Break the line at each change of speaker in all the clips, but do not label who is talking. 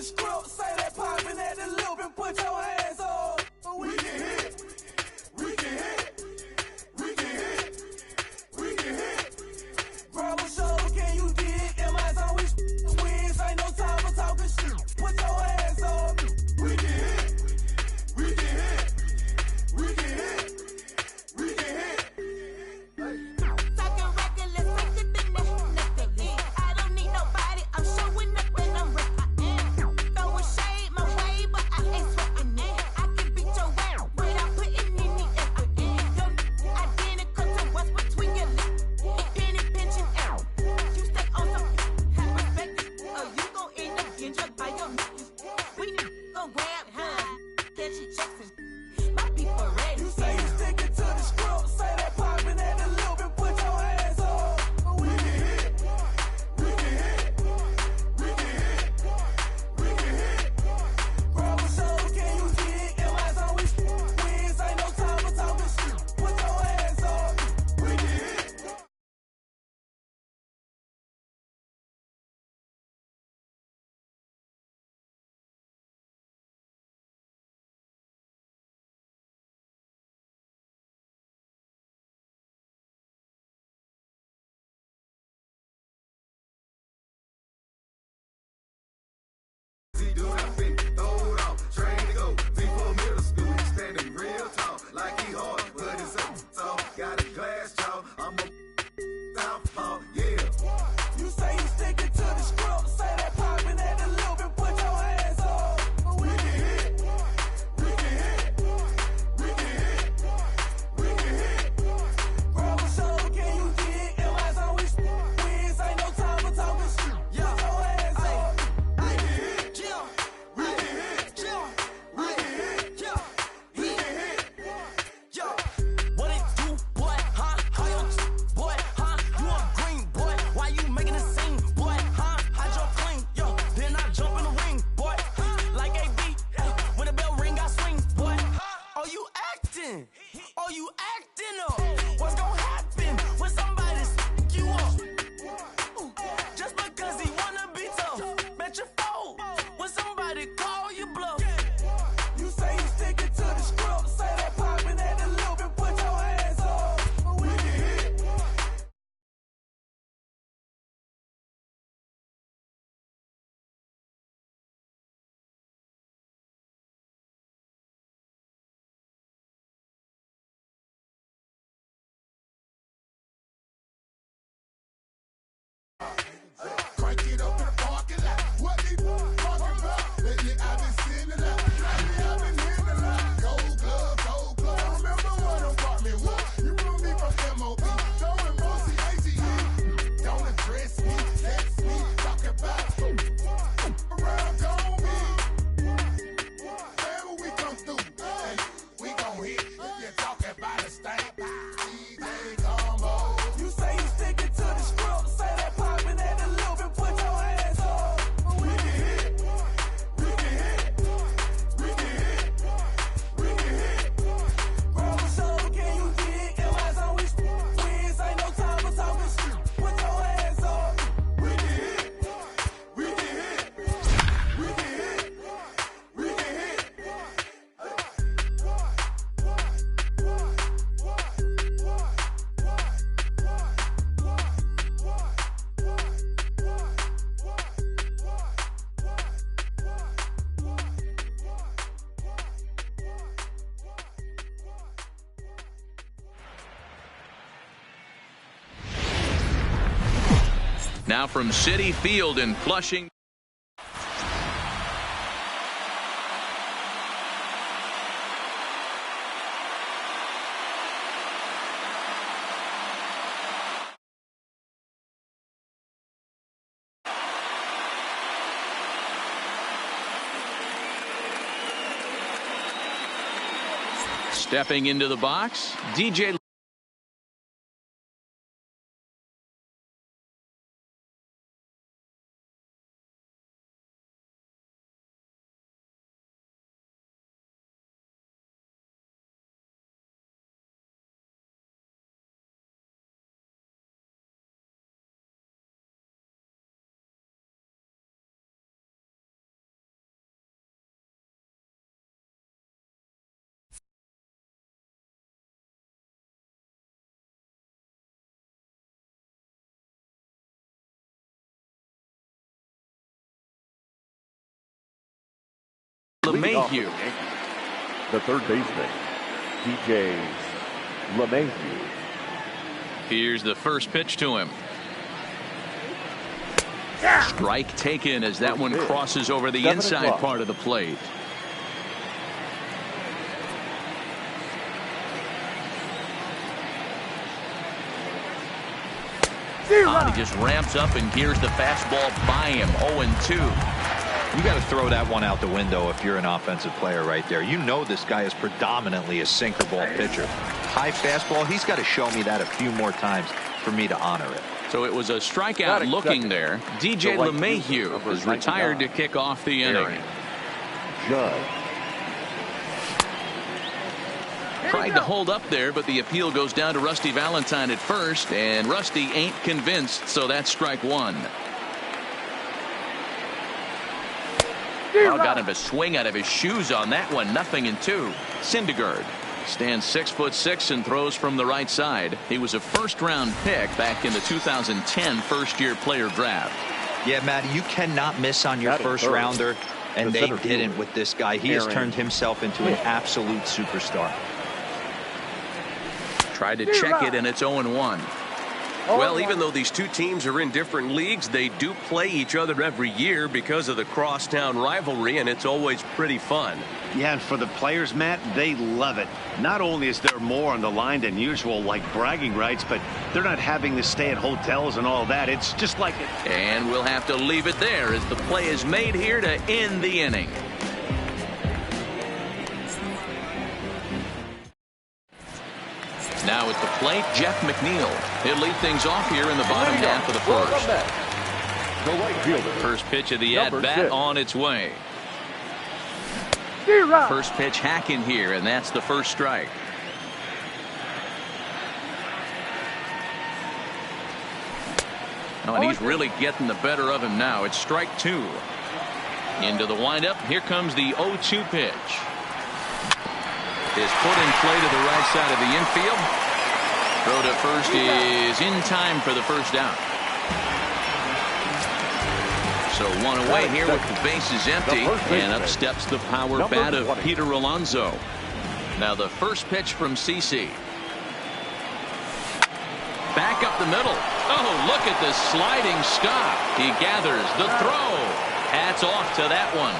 the script, say that poppin' at the loop and put your hands up. We can hit, we can hit, we can hit, we can hit. Grab a shoulder, can you dig? M.I.'s on we wins, ain't no time for talking shit. Put your hands up. We can hit, we can hit, we can hit, we can hit.
Talking regular, second to nothing. I don't need nobody, I'm showing up and I'm ready. Throwing shade my way, but I ain't sweating it. I can beat your ass without putting any effort in. Your identical to what's between your lips. Penny pinching out. You stay on some have respect, or you gon' end up getting drugged by your niggas. We gon' grab high, catch you Jackson. My people ready.
You say you sticking to the script, say that poppin' at the loop and put your hands up. We can hit, we can hit, we can hit, we can hit. Grab a shoulder, can you dig? M.I.'s on we wins, ain't no time for talking shit. Put your hands up. We can hit.
Do nothing, throw it off, train to go. Before middle school, he standing real tall, like he hard, but his up tall. Got a glass jaw, I'm a southpaw, yeah.
You say you sticking to the script, say that poppin' at the loop and put your hands up. We can hit, we can hit, we can hit, we can hit. Grab a shoulder, can you dig? M.I.'s on we wins, ain't no time for talking shit. Put your hands up. We can hit,
Chill,
we can hit,
chill,
we can hit,
chill.
we can hit.
Yo, what it do, boy, huh? How you, boy, huh? You a green boy, why you making a scene, boy, huh? I jump clean, yo, then I jump in the ring, boy, like AB, when the bell ring, I swing, boy. Oh, you acting, oh, you acting up. What's gonna happen when somebody you up? Just because he wanna be tough, bet you fold when somebody call you bluff.
You say you sticking to the script, say that poppin' at the loop and put your hands up. We can hit.
Crank it up in the parking lot. What they talking about? Lately I've been seeing a lot. Lately I've been hearing a lot. Gold glove, gold glove. Remember when I'm bought me what? You remember me from MOB. Don't embrace the AGE. Don't address me, text me, talk about around gone me. Whenever we come through, hey, we gon' hit. If you talk about a stank, DJ combo.
You say you sticking to the script, say that poppin' at the loop and put your hands up. We can hit, we can hit, we can hit, we can hit. Grab a shoulder, can you dig? M.I.'s on we wins, ain't no time for talking shit. Put your hands up. We can hit, we can hit, we can hit, we can hit.
Now from Citi Field in Flushing. Stepping into the box, DJ LeMahieu.
The third baseman, DJ LeMahieu.
Here's the first pitch to him. Strike taken as that one crosses over the inside part of the plate. He just ramps up, and here's the fastball by him. 0-2.
You got to throw that one out the window if you're an offensive player right there. You know this guy is predominantly a sinker ball pitcher. High fastball, he's got to show me that a few more times for me to honor it.
So it was a strikeout looking there. DJ LeMahieu is retired to kick off the inning.
Judge.
Tried to hold up there, but the appeal goes down to Rusty Valentine at first, and Rusty ain't convinced, so that's strike one. Got him to swing out of his shoes on that one. 0-2. Syndergaard stands 6'6" and throws from the right side. He was a first-round pick back in the 2010 first-year player draft.
Yeah, Matt, you cannot miss on your first rounder, and they didn't with this guy. He has turned himself into an absolute superstar.
Tried to check it, and it's 0-1.
Well, even though these two teams are in different leagues, they do play each other every year because of the crosstown rivalry, and it's always pretty fun.
Yeah, and for the players, Matt, they love it. Not only is there more on the line than usual, like bragging rights, but they're not having to stay at hotels and all that. It's just like it.
And we'll have to leave it there as the play is made here to end the inning. Now at the plate, Jeff McNeil. He'll lead things off here in the bottom half of the first.
The right fielder.
First pitch of the at-bat on its way. First pitch hacking here, and that's the first strike. Oh, and he's really getting the better of him now. It's strike two. Into the windup. Here comes the 0-2 pitch. Is put in play to the right side of the infield. Throw to first is in time for the first out. So one away here with the bases empty, and up steps the power bat of Peter Alonso. Now the first pitch from CeCe. Back up the middle. Oh, look at the sliding stop. He gathers the throw. Hats off to that one.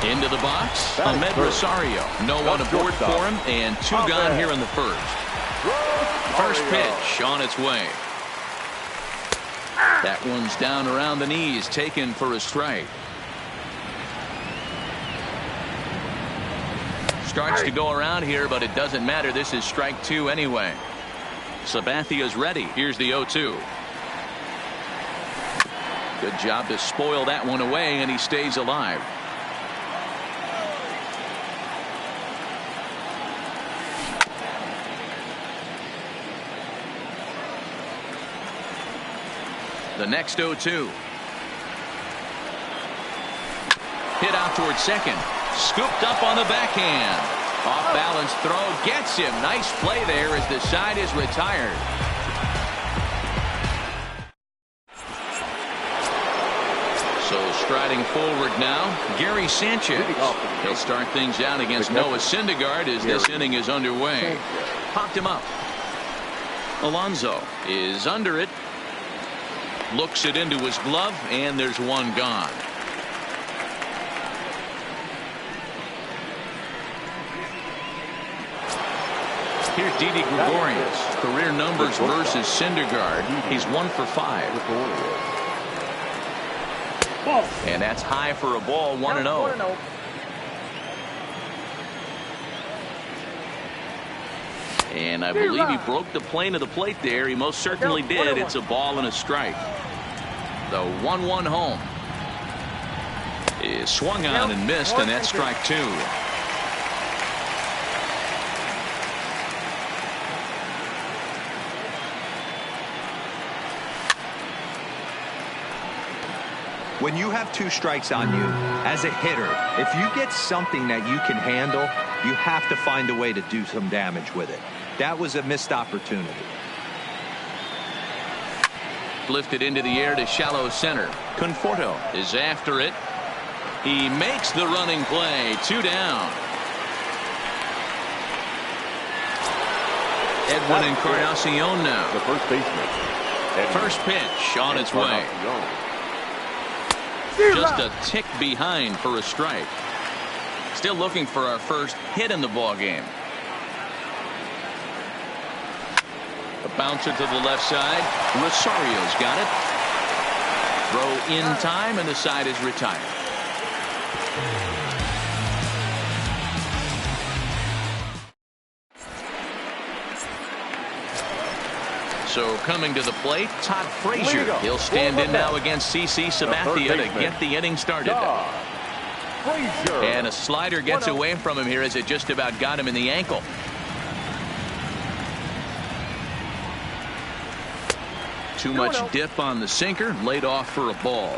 Into the box, Ahmed Rosario. No one aboard for him, and two gone here in the first. First pitch on its way. That one's down around the knees, taken for a strike. Starts to go around here, but it doesn't matter. This is strike two anyway. Sabathia's ready. Here's the 0-2. Good job to spoil that one away, and he stays alive. The next 0-2. Hit out towards second. Scooped up on the backhand. Off balance throw gets him. Nice play there as the side is retired. So striding forward now, Gary Sanchez. He'll start things out against Noah Syndergaard as this inning is underway. Popped him up. Alonso is under it. Looks it into his glove, and there's one gone. Here's Didi Gregorius. Career numbers versus Syndergaard. He's 1 for 5. And that's high for a ball, 1-0. And I believe he broke the plane of the plate there. He most certainly did. It's a ball and a strike. The 1-1 home is swung on and missed, and that's strike two.
When you have two strikes on you, as a hitter, if you get something that you can handle, you have to find a way to do some damage with it. That was a missed opportunity.
Lifted into the air to shallow center. Conforto is after it. He makes the running play. 2 down. Edwin Encarnacion now.
The first baseman.
First pitch on its way. Just a tick behind for a strike. Still looking for our first hit in the ball game. A bouncer to the left side. Rosario's got it. Throw in time, and the side is retired. So coming to the plate, Todd Frazier. He'll stand in now against CC Sabathia to get the inning started. And a slider gets away from him here as it just about got him in the ankle. Too much dip on the sinker, laid off for a ball.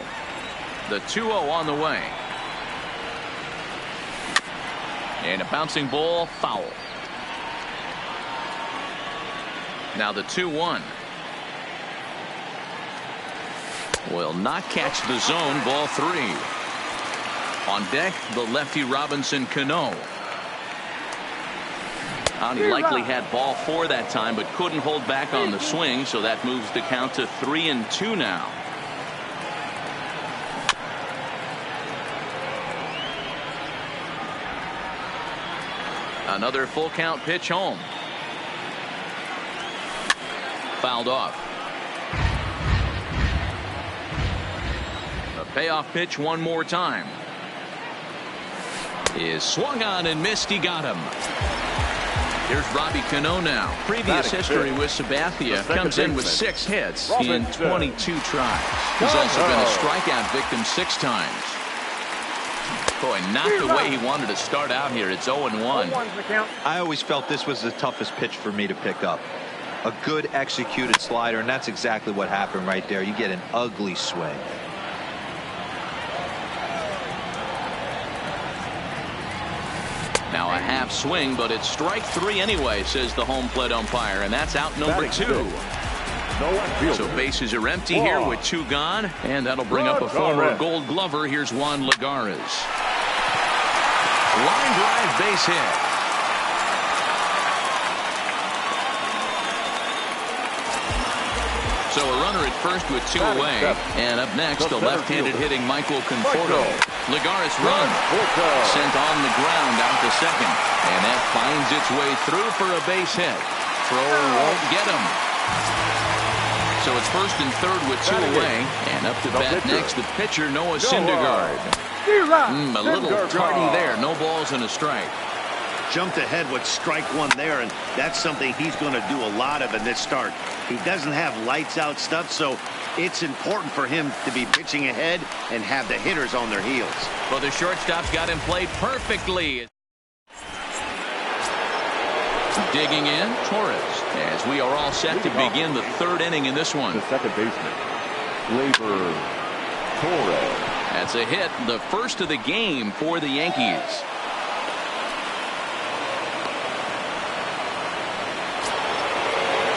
The 2-0 on the way. And a bouncing ball, foul. Now the 2-1. Will not catch the zone. Ball 3. On deck, the lefty Robinson Cano. He likely had ball 4 that time, but couldn't hold back on the swing, so that moves the count to 3-2 now. Another full count pitch home. Fouled off. A payoff pitch one more time. Is swung on and missed. He got him. Here's Robbie Cano now. Previous history with Sabathia. Comes in with 6 hits in 22 tries. He's also been a strikeout victim 6 times. Boy, not the way he wanted to start out here. It's 0-1.
I always felt this was the toughest pitch for me to pick up. A good executed slider, and that's exactly what happened right there. You get an ugly swing.
Now a half swing, but it's strike 3 anyway, says the home plate umpire, and that's out number 2. So bases are empty here with 2 gone, and that'll bring up a former Gold Glover. Here's Juan Lagares. Line drive, base hit. So a runner at first with 2 away, and up next the left-handed hitting Michael Conforto. Lagares run sent on the ground out to second, and that finds its way through for a base hit. Throw won't get him. So it's first and third with 2 away, and up to bat next the pitcher Noah Syndergaard. A little tardy there. No balls and a strike.
Jumped ahead with strike 1 there, and that's something he's going to do a lot of in this start. He doesn't have lights out stuff, so it's important for him to be pitching ahead and have the hitters on their heels.
Well, the shortstop's got him played perfectly. Digging in, Torres, as we are all set to begin the 3rd inning in this one.
The second baseman, Gleyber Torres.
That's a hit, the first of the game for the Yankees.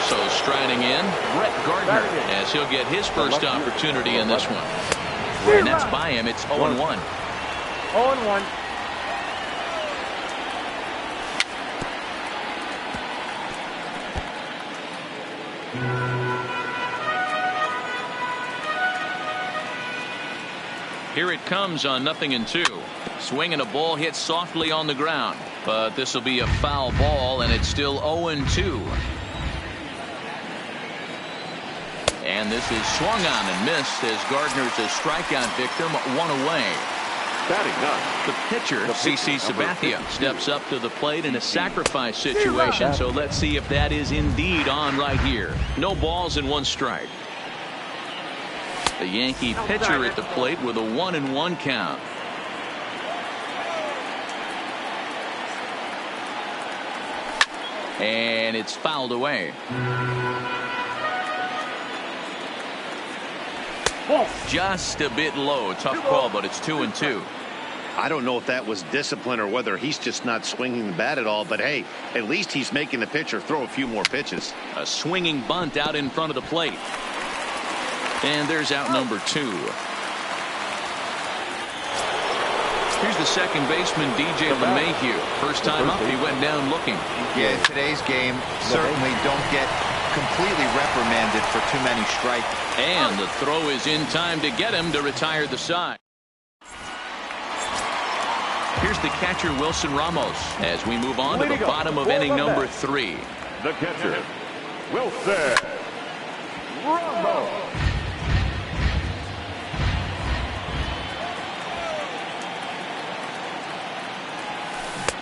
So striding in, Brett Gardner, as he'll get his first opportunity in this one. And that's by him. It's 0-1.
0-1.
Here it comes on 0-2. Swing and a ball hit softly on the ground, but this will be a foul ball, and it's still 0-2. And this is swung on and missed as Gardner's a strikeout victim, 1 away. The pitcher, CC Sabathia, steps up to the plate in a sacrifice situation. So let's see if that is indeed on right here. No balls and 1 strike. The Yankee pitcher at the plate with a 1-1 count. And it's fouled away. Just a bit low. Tough call, but it's 2-2.
I don't know if that was discipline or whether he's just not swinging the bat at all, but hey, at least he's making the pitcher throw a few more pitches.
A swinging bunt out in front of the plate. And there's out number 2. Here's the second baseman, DJ LeMahieu. First time up, he went down looking.
Yeah, in today's game, certainly don't get completely reprimanded for too many strikes.
And the throw is in time to get him to retire the side. Here's the catcher, Wilson Ramos, as we move on to the bottom of inning number 3.
The catcher, Wilson Ramos.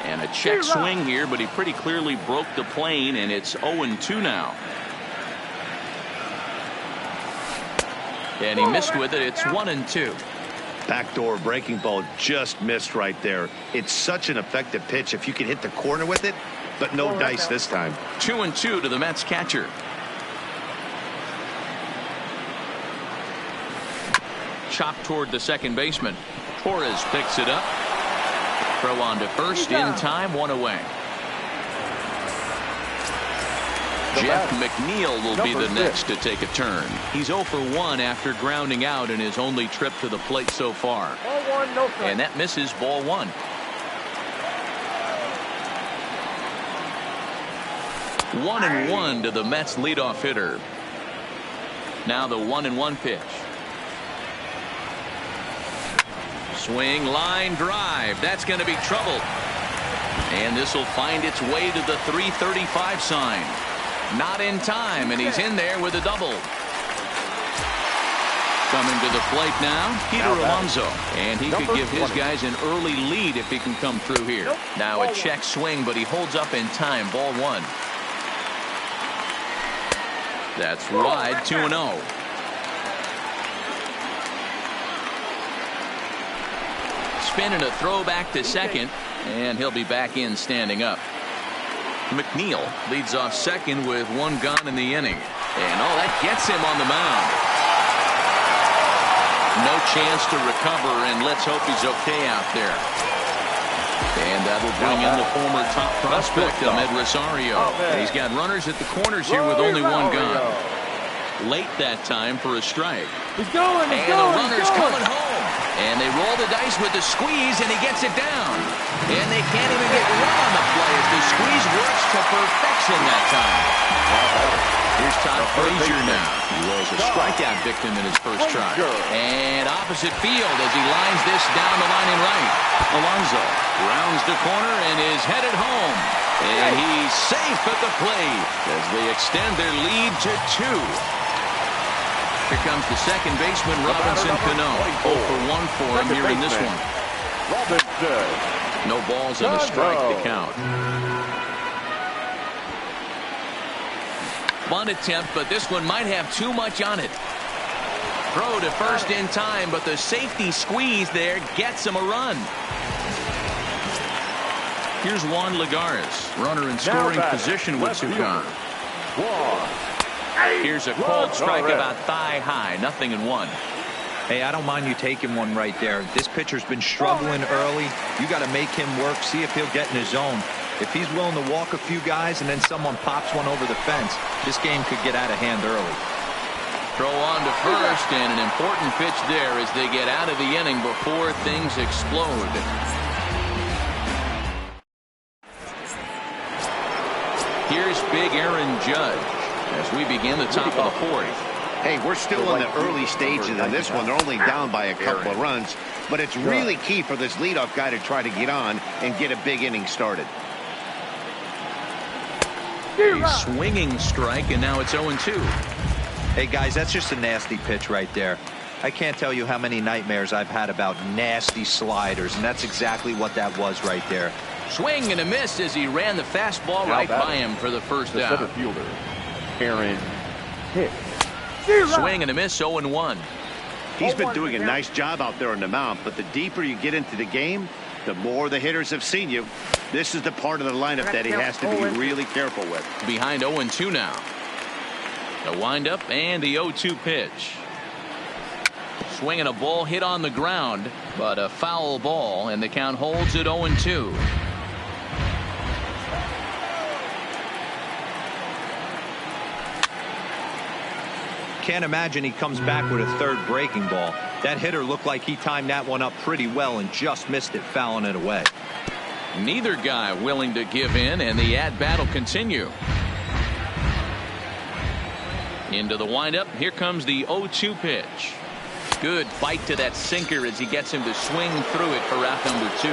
And a check swing here, but he pretty clearly broke the plane, and it's 0-2 now. And he missed with it. It's 1-2.
Backdoor breaking ball just missed right there. It's such an effective pitch if you can hit the corner with it, but no dice this time.
2-2 to the Mets catcher. Chopped toward the second baseman. Torres picks it up. Throw on to first in time, 1 away. Jeff McNeil will be the next to take a turn. He's 0 for 1 after grounding out in his only trip to the plate so far.
Ball 1, no strike.
And that misses, ball 1. One and 1 to the Mets leadoff hitter. Now the 1-1 pitch. Swing, line drive. That's going to be trouble. And this will find its way to the 335 sign. Not in time, and he's in there with a double. Coming to the plate now, Peter Alonso. And he could give his guys an early lead if he can come through here. Now a check swing, but he holds up in time. Ball 1. That's wide, 2-0. Spin and a throw back to second, and he'll be back in standing up. McNeil leads off second with 1 gone in the inning. And that gets him on the mound. No chance to recover, and let's hope he's okay out there. And that'll bring in the former top prospect, Ahmed Rosario. And he's got runners at the corners here with only 1 gone. Late that time for a strike.
He's going,
and the runner's coming home. And they roll the dice with the squeeze, and he gets it down. And they can't even get one on the play as the squeeze works to perfection that time. Here's Todd Frazier now. He was a strikeout victim in his first try. And opposite field as he lines this down the line in right. Alonso rounds the corner and is headed home. And he's safe at the plate as they extend their lead to 2. Here comes the second baseman, Robinson Cano. 0 for 1 for him here in this one. No balls and a strike to count. Bunt attempt, but this one might have too much on it. Throw to first in time, but the safety squeeze there gets him a run. Here's Juan Lagares, runner in scoring position with 2 gone. Here's a called strike about thigh high, 0-1.
Hey, I don't mind you taking one right there. This pitcher's been struggling early. You got to make him work, see if he'll get in his zone. If he's willing to walk a few guys and then someone pops one over the fence, this game could get out of hand early.
Throw on to first, and an important pitch there as they get out of the inning before things explode. Here's big Aaron Judge as we begin the top of the 4th.
Hey, we're still in the early stages of this one. They're only down by a couple of runs, but it's really key for this leadoff guy to try to get on and get a big inning started.
A swinging strike, and now it's 0-2.
Hey, guys, that's just a nasty pitch right there. I can't tell you how many nightmares I've had about nasty sliders, and that's exactly what that was right there.
Swing and a miss as he ran the fastball right by him for the first
The
out.
center fielder, Aaron Hicks.
Swing and a miss, 0-1.
He's been doing a nice job out there on the mound, but the deeper you get into the game, the more the hitters have seen you. This is the part of the lineup that he has to be really careful with.
Behind 0-2 now. The windup and the 0-2 pitch. Swinging a ball hit on the ground, but a foul ball, and the count holds at 0-2.
Can't imagine he comes back with a third breaking ball. That hitter looked like he timed that one up pretty well and just missed it, fouling it away.
Neither guy willing to give in, and the at-bat will continue. Into the windup. Here comes the 0-2 pitch. Good bite to that sinker as he gets him to swing through it for out number 2.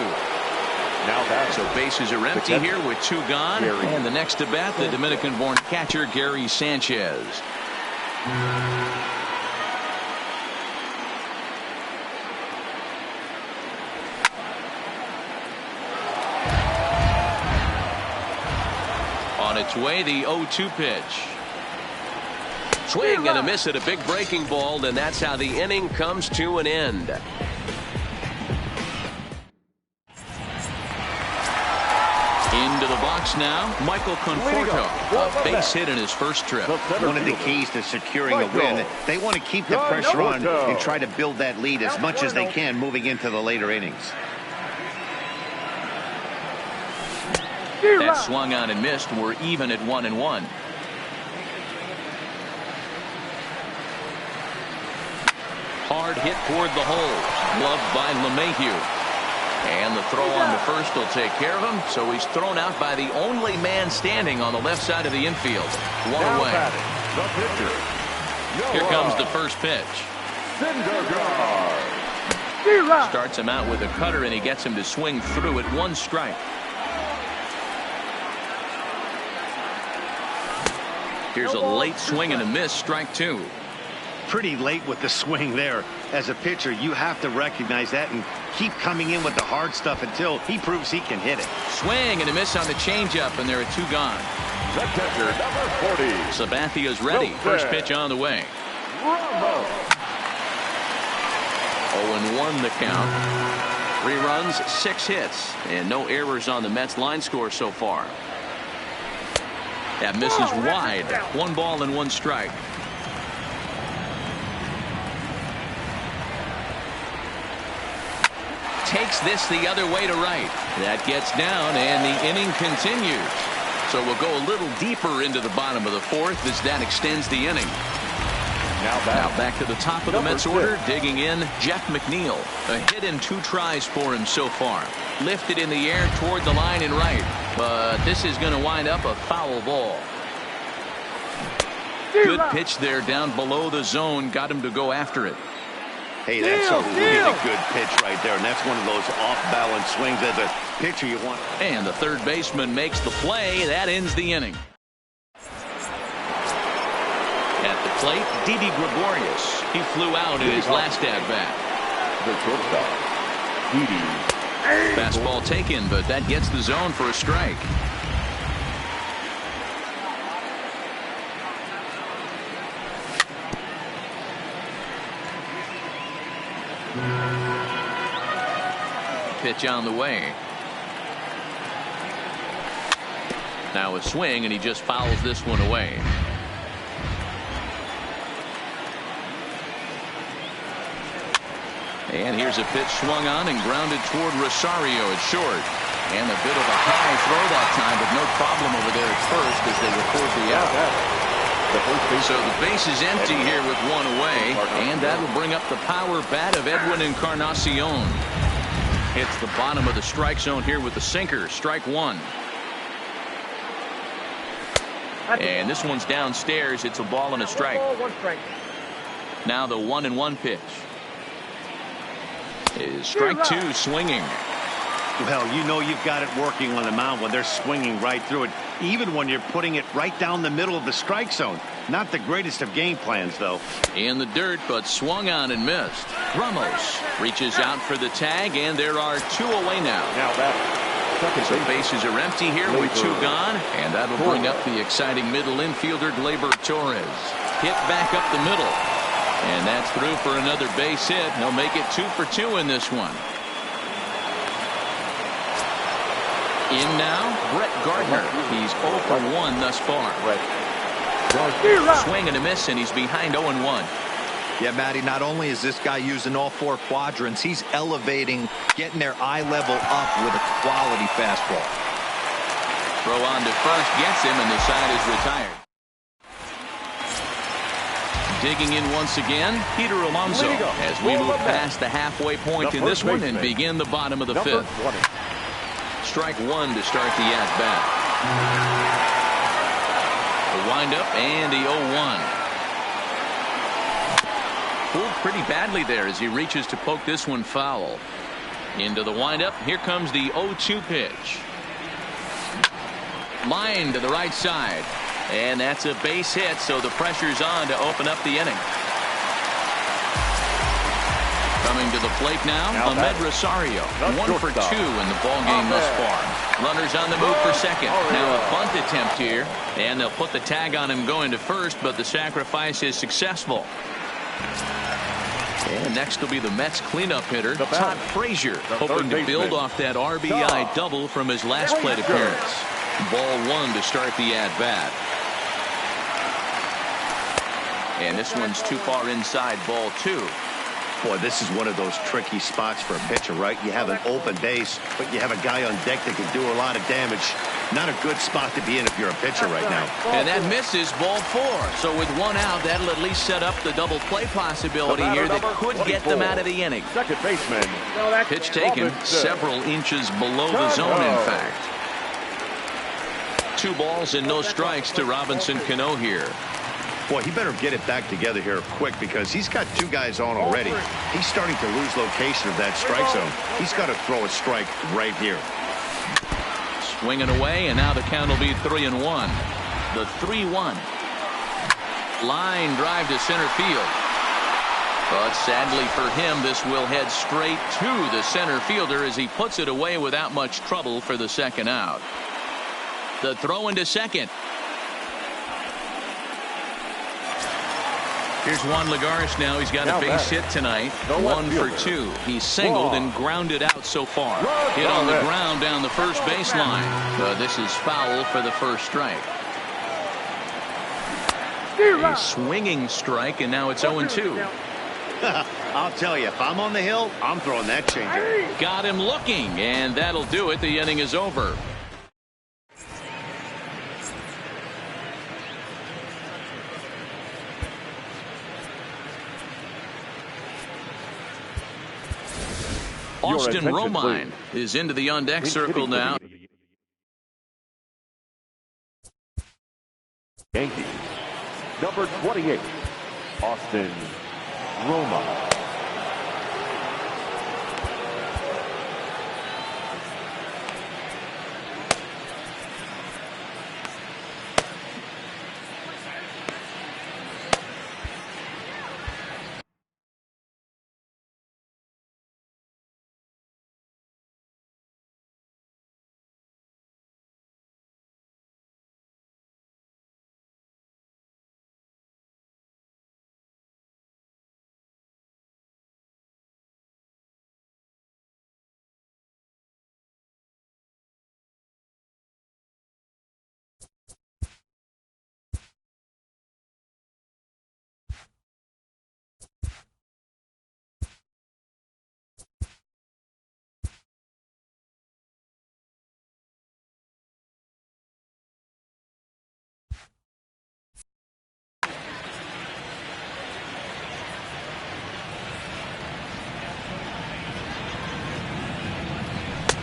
Now that's
so bases are empty here with 2 gone. And the next to bat, the Dominican-born catcher Gary Sanchez. On its way, the 0-2 pitch.
Swing and a miss at a big breaking ball, and that's how the inning comes to an end.
Into the box now, Michael Conforto, a base hit in his first trip.
One of the keys to securing a win, they want to keep the pressure on and try to build that lead as much as they can moving into the later innings.
That swung on and missed. We're even at 1-1. Hard hit toward the hole. Gloved by LeMahieu. And the throw on to first will take care of him. So he's thrown out by the only man standing on the left side of the infield. One away.
the pitcher.
Here comes the first pitch. Starts him out with a cutter, and he gets him to swing through it. 1 strike. Here's a late swing and a miss. Strike 2.
Pretty late with the swing there. As a pitcher, you have to recognize that and keep coming in with the hard stuff until he proves he can hit it.
Swing and a miss on the changeup, and there are 2 gone.
The catcher, number 40.
Sabathia's ready. First pitch on the way. 0-1 the count. 3 runs, 6 hits, and no errors on the Mets line score so far. That misses wide. 1 ball and 1 strike. Takes this the other way to right. That gets down, and the inning continues. So we'll go a little deeper into the bottom of the 4th as that extends the inning. Now back to the top of the Mets order. Digging in, Jeff McNeil. A hit in 2 tries for him so far. Lifted in the air toward the line and right. But this is going to wind up a foul ball. Good pitch there down below the zone. Got him to go after it.
Hey, that's a really good pitch right there, and that's one of those off-balance swings as a pitcher you want.
And the third baseman makes the play. That ends the inning. At the plate, Didi Gregorius. He flew out in his last at-bat.
The shortstop, Didi.
Fastball taken, but that gets the zone for a strike. Pitch on the way. Now a swing, and he just fouls this one away. And here's a pitch swung on and grounded toward Rosario at short. And a bit of a high throw that time, but no problem over there at first as they record the out. So the base is empty here with 1 away, and that'll bring up the power bat of Edwin Encarnacion. Hits the bottom of the strike zone here with the sinker. Strike 1. And this one's downstairs. It's a ball and a strike. Now the 1-1 pitch. Is strike 2 swinging.
Well, you know you've got it working on the mound when they're swinging right through it, even when you're putting it right down the middle of the strike zone. Not the greatest of game plans, though.
In the dirt, but swung on and missed. Ramos reaches out for the tag, and there are 2 away now. So bases are empty here with 2 gone, and that'll bring up the exciting middle infielder Gleyber Torres. Hit back up the middle, and that's through for another base hit. He'll make it 2 for 2 in this one. In now, Brett Gardner. He's 0 for 1 thus far. Swing and a miss, and he's behind 0-1.
Yeah, Matty, not only is this guy using all 4 quadrants, he's elevating, getting their eye level up with a quality fastball.
Throw on to first gets him, and the side is retired. digging in once again, Peter Alonso, as we move past the halfway point in this one and begin the bottom of the fifth. Strike one to start the at-bat. The windup and the 0-1. Pulled pretty badly there as he reaches to poke this one foul. Into the windup. Here comes the 0-2 pitch. Line to the right side. And that's a base hit, so the pressure's on to open up the inning. Coming to the plate now Ahmed Rosario. 1 for 2 in the ballgame thus far. Runners on the move for second. Now a bunt attempt here. And they'll put the tag on him going to first, but the sacrifice is successful. And next will be the Mets cleanup hitter, Todd Frazier, hoping to build off that RBI double from his last plate appearance. Ball one to start the at-bat. And this one's too far inside, ball two.
Boy, this is one of those tricky spots for a pitcher, right? You have an open base, but you have a guy on deck that can do a lot of damage. Not a good spot to be in if you're a pitcher right now.
And that misses, ball four. So with one out, that'll at least set up the double play possibility here that could get them out of the inning.
Second baseman.
Pitch taken several inches below the zone, in fact. 2 balls and no strikes to Robinson Cano here.
Boy, he better get it back together here quick because he's got 2 guys on already. He's starting to lose location of that strike zone. He's got to throw a strike right here.
Swinging away, and now the count will be 3-1. The 3-1. Line drive to center field. But sadly for him, this will head straight to the center fielder as he puts it away without much trouble for the second out. The throw into second. Here's Juan Lagares now. He's got a base hit tonight. 1 for 2. He's singled and grounded out so far. Hit on the ground down the first baseline. This is foul for the first strike. A swinging strike, and now it's 0-2.
I'll tell you, if I'm on the hill, I'm throwing that changer.
Got him looking, and that'll do it. The inning is over. Austin Romine is into the on-deck circle now.
Yankees, number 28, Austin Romine.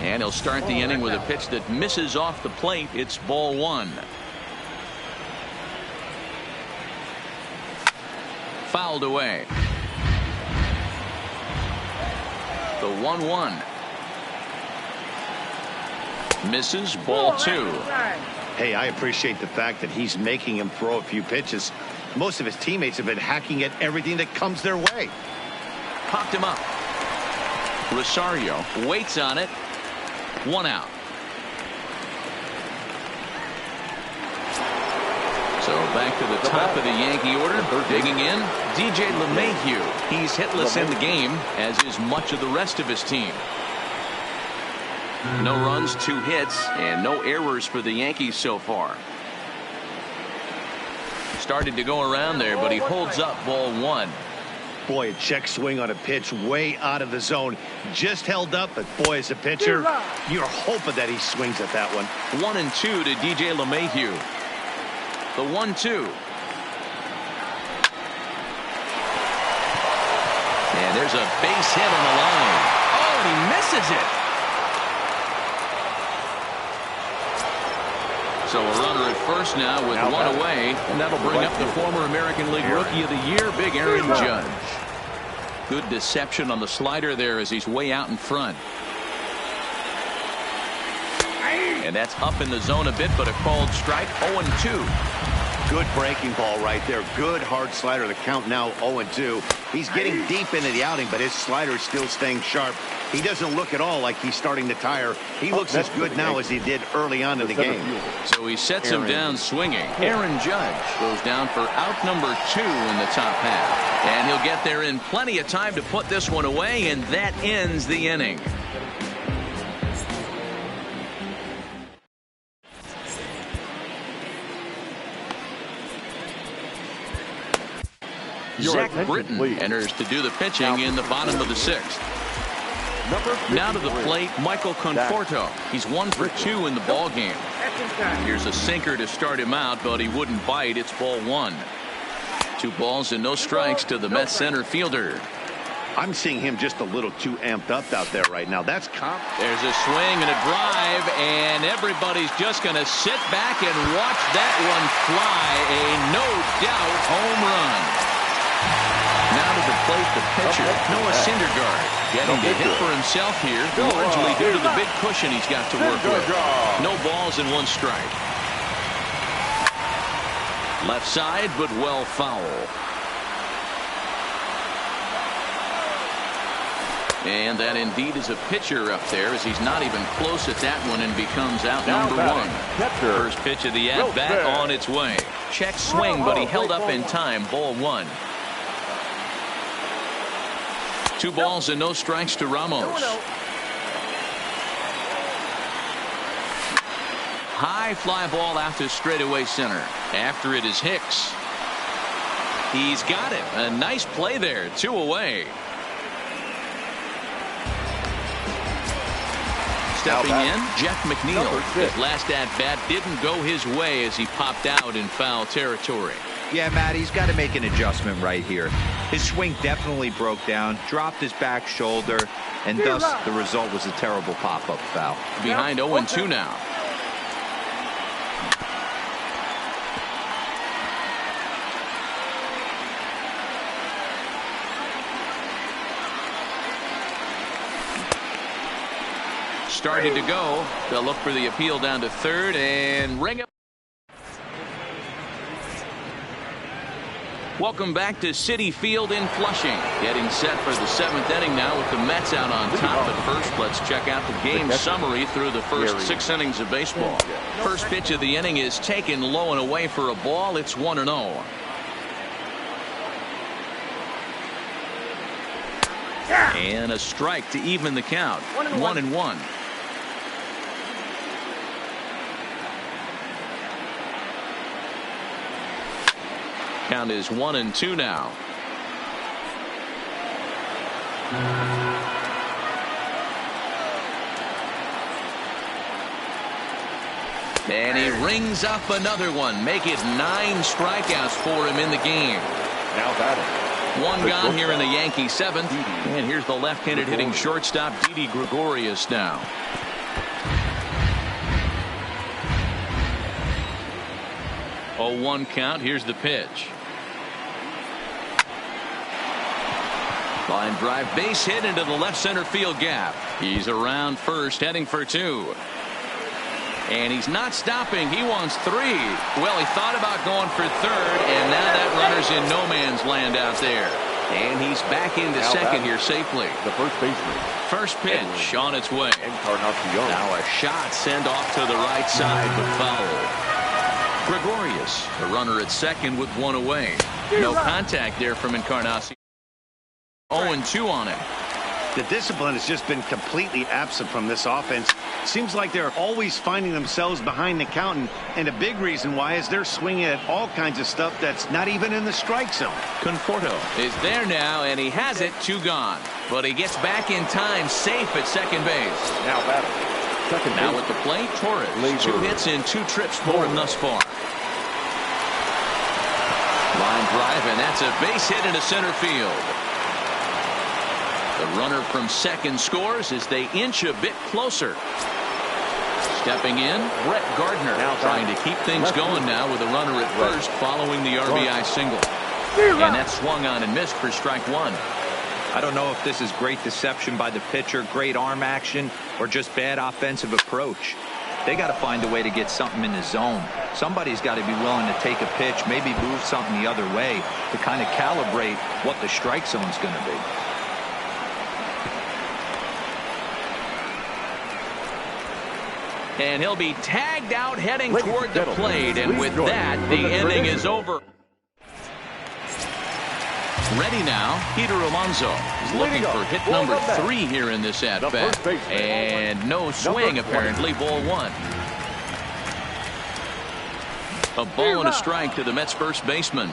And he'll start the inning with a pitch that misses off the plate. It's ball one. Fouled away. The 1-1. Misses, ball two.
Hey, I appreciate the fact that he's making him throw a few pitches. Most of his teammates have been hacking at everything that comes their way.
Popped him up. Rosario waits on it. 1 out. So back to the top of the Yankee order. Digging in, DJ LeMahieu. He's hitless in the game, as is much of the rest of his team. No runs, 2 hits, and no errors for the Yankees so far. Started to go around there, but he holds up ball one.
Boy, a check swing on a pitch way out of the zone. Just held up, but boy, as a pitcher, you're hoping that he swings at that one.
1-2 to DJ LeMahieu. The 1-2. And there's a base hit on the line. Oh, and he misses it. So a runner at first now with one away, and that'll bring up the former American League Rookie of the Year, Big Aaron Judge. Good deception on the slider there as he's way out in front. And that's up in the zone a bit, but a called strike. 0-2.
Good breaking ball right there. Good hard slider. The count now 0-2. He's getting deep into the outing, but his slider is still staying sharp. He doesn't look at all like he's starting to tire. He looks as good now as he did early on in the game.
So he sets him down swinging. Aaron Judge goes down for out number 2 in the top half. And he'll get there in plenty of time to put this one away, and that ends the inning. Zach Britton enters to do the pitching in the bottom of the 6th. Now to the plate, Michael Conforto. He's 1 for 2 in the ball game. Here's a sinker to start him out, but he wouldn't bite. It's ball 1. 2 balls and no strikes to the Mets center fielder.
I'm seeing him just a little too amped up out there right now. That's
There's a swing and a drive, and everybody's just going to sit back and watch that one fly. A no-doubt home run. Now to the plate, the pitcher, Noah Syndergaard, getting to hit for himself here, largely due to the big cushion he's got to work with. No balls and 1 strike. Left side, but well foul. And that indeed is a pitcher up there, as he's not even close at that one and becomes out number 1. First pitch of the at-bat on its way. Check swing, but he held up in time. Ball 1. 2 balls and no strikes to Ramos. High fly ball out to straightaway center. After it is Hicks. He's got it. A nice play there. 2 away. Stepping in, Jeff McNeil. His last at-bat didn't go his way as he popped out in foul territory.
Yeah, Matt, he's got to make an adjustment right here. His swing definitely broke down, dropped his back shoulder, and thus the result was a terrible pop-up foul.
Behind 0-2 now. Started to go. They'll look for the appeal down to 3rd and ring it. Welcome back to Citi Field in Flushing. Getting set for the 7th inning now with the Mets out on top. But first, let's check out the game summary through the first 6 innings of baseball. First pitch of the inning is taken low and away for a ball. It's 1-0. And a strike to even the count. 1-1. Count is 1-2 now. And he rings up another one. Make it 9 strikeouts for him in the game.
Now batting.
1 gone here in the Yankee 7th. And here's the left-handed hitting shortstop, Didi Gregorius now. Oh, 1 count. Here's the pitch. Line drive, base hit into the left center field gap. He's around first, heading for 2. And he's not stopping. He wants 3. Well, he thought about going for 3rd, and now that runner's in no man's land out there. And he's back into second here safely.
The first baseman.
First pitch on its way. Now a shot sent off to the right side, but foul. Gregorius, the runner at second with 1 away. No contact there from Encarnacion. 0-2 on it.
The discipline has just been completely absent from this offense. Seems like they're always finding themselves behind the count, and a big reason why is they're swinging at all kinds of stuff that's not even in the strike zone.
Conforto is there now, and he has it. 2 gone. But he gets back in time, safe at second base.
Now batting.
Now at the plate, Torres. 2 hits in 2 trips for him thus far. Line drive, and that's a base hit into center field. The runner from second scores as they inch a bit closer. Stepping in, Brett Gardner trying to keep things going now with a runner at first following the RBI single. And that swung on and missed for strike one.
I don't know if this is great deception by the pitcher, great arm action, or just bad offensive approach. They got to find a way to get something in the zone. Somebody's got to be willing to take a pitch, maybe move something the other way to kind of calibrate what the strike zone's going to be.
And he'll be tagged out heading toward the plate. And with that, the inning is over. Ready now, Peter Alonso is looking for hit number 3 here in this at-bat. And no swing, apparently, ball 1. A ball and a strike to the Mets first baseman.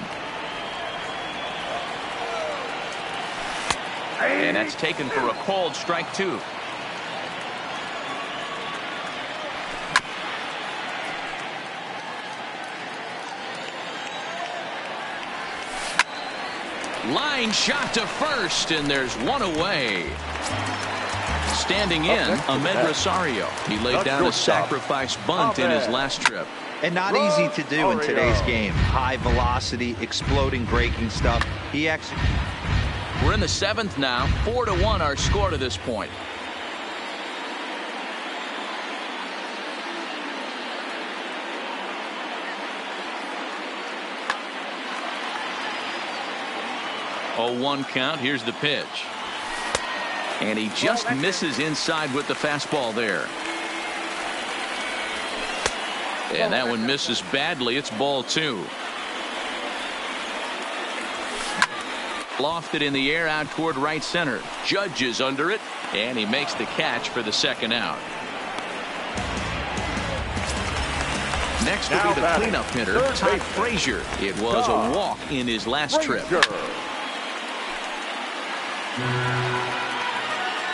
And that's taken for a called strike 2. Line shot to first, and there's one away. Standing in, Ahmed Rosario. He laid down a sacrifice bunt in his last trip.
And not easy to do in today's game. High velocity, exploding breaking stuff. He executes.
We're in the 7th now. 4-1 our score to this point. Oh, 1 count. Here's the pitch. And he just misses inside with the fastball there. And that one misses badly. It's ball 2. Lofted in the air out toward right center. Judge is under it, and he makes the catch for the second out. Next will be the cleanup hitter, Todd Frazier. It was a walk in his last trip.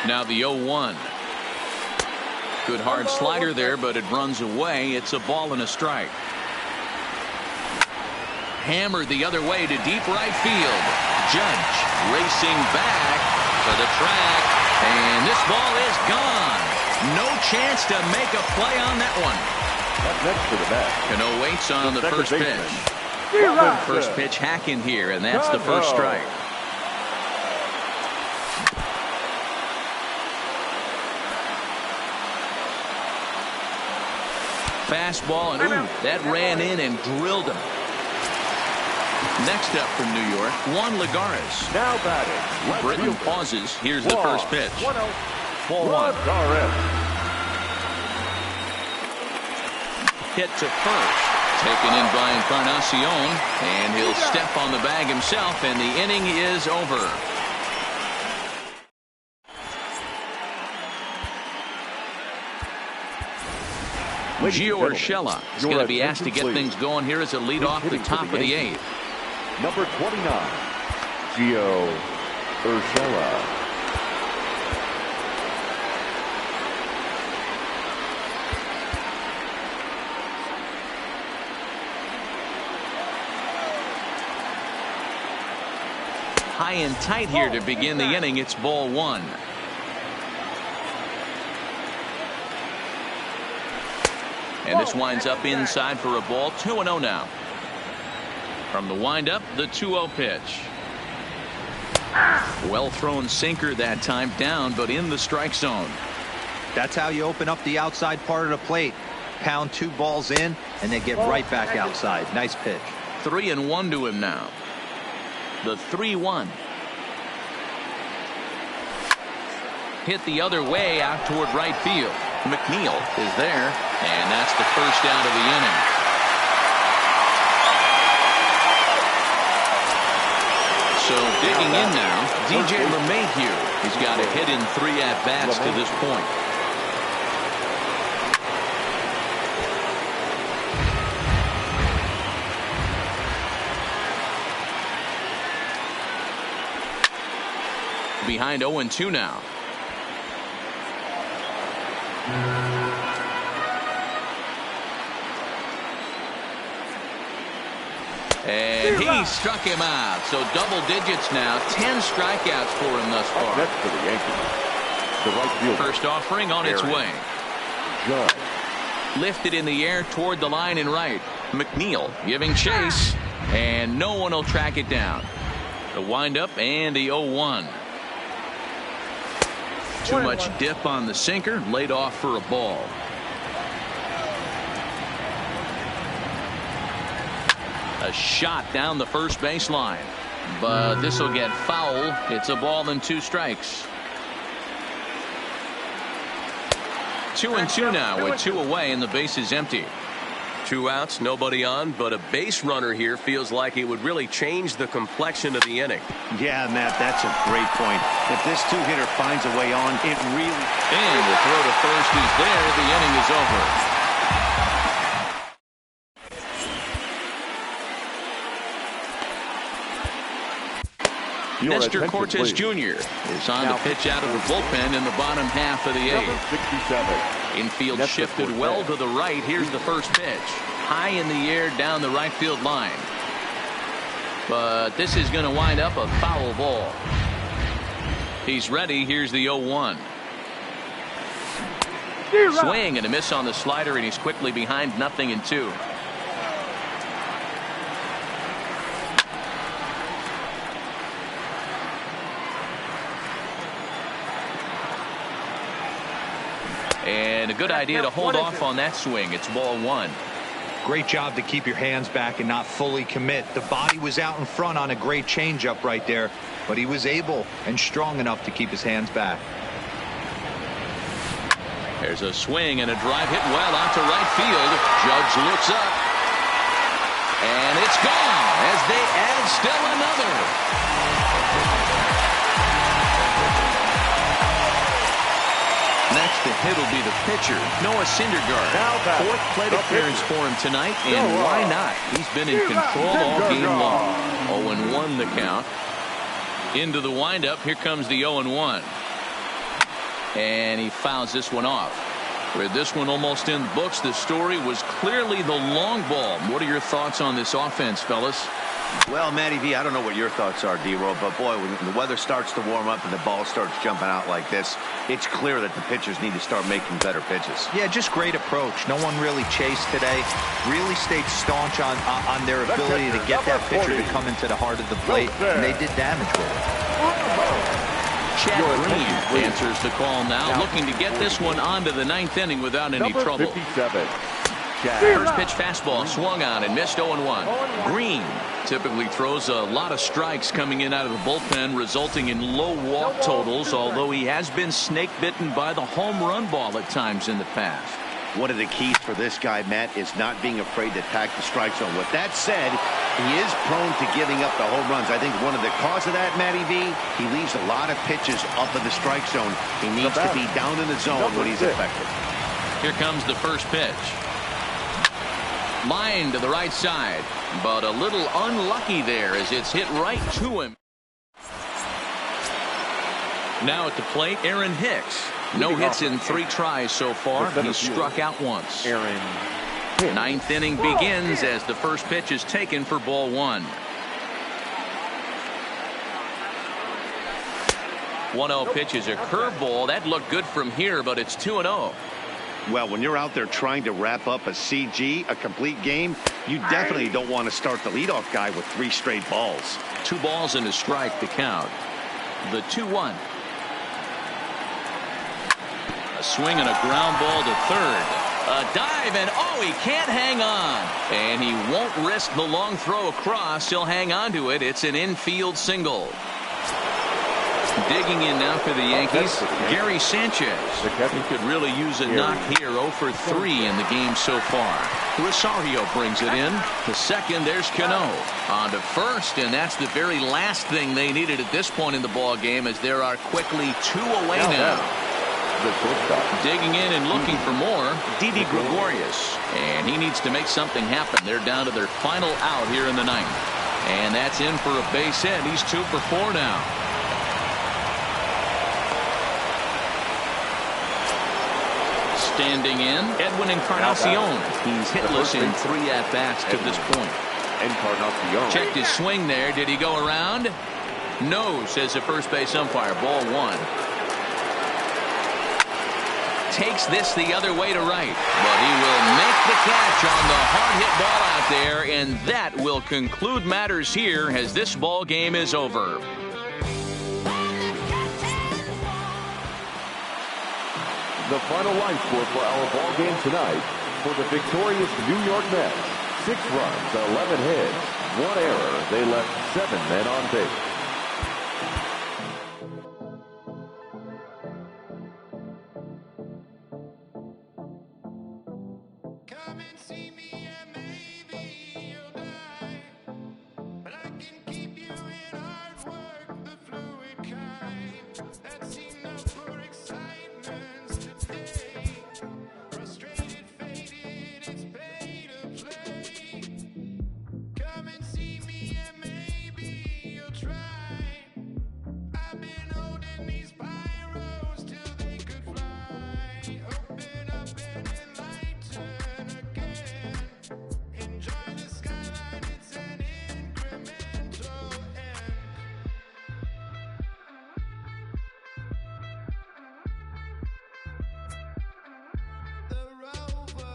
Now the 0-1. Good hard slider there, but it runs away. It's a ball and a strike. Hammered the other way to deep right field. Judge racing back to the track, and this ball is gone. No chance to make a play on that one.
Up next for the bat.
Cano waits on the first pitch. First pitch hacking here, and that's the first strike. Fastball, and ooh, that ran in and drilled him. Next up from New York, Juan Lagares.
Now batting.
Britton pauses. Here's the first pitch. Ball 1. Hit to first. Taken in by Encarnacion, and he'll step on the bag himself, and the inning is over. Gio Urshela is going to be asked to get things going here as a lead off the top of the 8th.
Number 29, Gio Urshela.
High and tight here to begin the inning. It's ball 1. And this winds up inside for a ball. 2-0 now. From the windup, the 2-0 pitch. Well thrown sinker that time, down but in the strike zone.
That's how you open up the outside part of the plate. Pound 2 balls in and then get right back outside. Nice pitch.
3-1 to him now. The 3-1. Hit the other way out toward right field. McNeil is there, and that's the first out of the inning. So digging in now, DJ LeMahieu. He's got a hit in 3 at-bats to this point. Behind 0-2 now. And he He struck him out. So double digits now. 10 strikeouts for him thus far.
That's for the Yankees. The right fielder.
First offering on its way.
Judge.
Lifted in the air toward the line and right. McNeil giving chase, and no one will track it down. The windup and the 0-1. Too much dip on the sinker, laid off for a ball. A shot down the first baseline, but this will get foul. It's a ball and 2 strikes. 2-2 now with 2 away and the base is empty.
2 outs, nobody on, but a base runner here feels like it would really change the complexion of the inning.
Yeah, Matt, that's a great point. If this 2-hitter finds a way on, it really...
And the throw to first is there. The inning is over. Nestor Cortes Jr. is on the pitch out of the bullpen in the bottom half of the 8th.
67.
Infield shifted well to the right. Here's the first pitch. High in the air down the right field line. But this is going to wind up a foul ball. He's ready. Here's the 0-1. Swing and a miss on the slider, and he's quickly behind 0-2. And a good idea to hold off on that swing. It's ball 1.
Great job to keep your hands back and not fully commit. The body was out in front on a great changeup right there, but he was able and strong enough to keep his hands back.
There's a swing and a drive hit well out to right field. Judge looks up, and it's gone as they add still another. Next to hit will be the pitcher, Noah Syndergaard. 4th plate appearance for him tonight, and why not? He's been in control all game long. 0-1 the count. Into the windup. Here comes the 0-1. And he fouls this one off. With this one almost in the books, the story was clearly the long ball. What are your thoughts on this offense, fellas?
Well, Matty V, I don't know what your thoughts are, D-Roll, but boy, when the weather starts to warm up and the ball starts jumping out like this, it's clear that the pitchers need to start making better pitches.
Yeah, just great approach. No one really chased today. Really stayed staunch on their ability to get that pitcher to come into the heart of the plate, and they did damage with it.
Chad Green answers the call now, looking to get this one onto the 9th inning without any trouble.
57.
First pitch fastball swung on and missed. 0-1. Green typically throws a lot of strikes coming in out of the bullpen, resulting in low walk totals, although he has been snake bitten by the home run ball at times in the past.
One of the keys for this guy, Matt, is not being afraid to attack the strike zone. With that said, he is prone to giving up the home runs. I think one of the cause of that, Matty V, he leaves a lot of pitches up in the strike zone. He needs to be down in the zone when he's effective.
Here comes the first pitch. Line to the right side, but a little unlucky there as it's hit right to him. Now at the plate, Aaron Hicks. No hits in 3 tries so far. He's struck out once. 9th inning begins as the first pitch is taken for ball 1. 1-0 pitch is a curveball. That looked good from here, but it's 2-0.
Well, when you're out there trying to wrap up a CG, a complete game, you definitely don't want to start the leadoff guy with 3 straight balls.
2 balls and a strike to count. The 2-1. A swing and a ground ball to third. A dive, and oh, he can't hang on. And he won't risk the long throw across. He'll hang on to it. It's an infield single. Digging in now for the Yankees, Gary Sanchez. He could really use a knock here. 0 for 3 in the game so far. Rosario brings it in. To second, there's Cano. On to first, and that's the very last thing they needed at this point in the ball game, as there are quickly 2 away now. Digging in and looking for more, Didi Gregorius. And he needs to make something happen. They're down to their final out here in the 9th. And that's in for a base hit. He's 2 for 4 now. Standing in, Edwin Encarnacion. He's hitless in 3 at-bats to this point.
Encarnacion.
Checked his swing there. Did he go around? No, says the first base umpire. Ball one. Takes this the other way to right. But he will make the catch on the hard hit ball out there, and that will conclude matters here as this ball game is over.
The final line score for our ball game tonight: for the victorious New York Mets, 6 runs, 11 hits, 1 error. They left 7 men on base.
Come and see me and maybe you'll die. But I can keep you in hard work, the fluid kind. That's enough for excitement today. Frustrated, faded, it's pay to play. Come and see me and maybe you'll try. I've been holding these pyros till they could fly. Open up and enlighten again. Enjoy the skyline, it's an incremental end. The rover.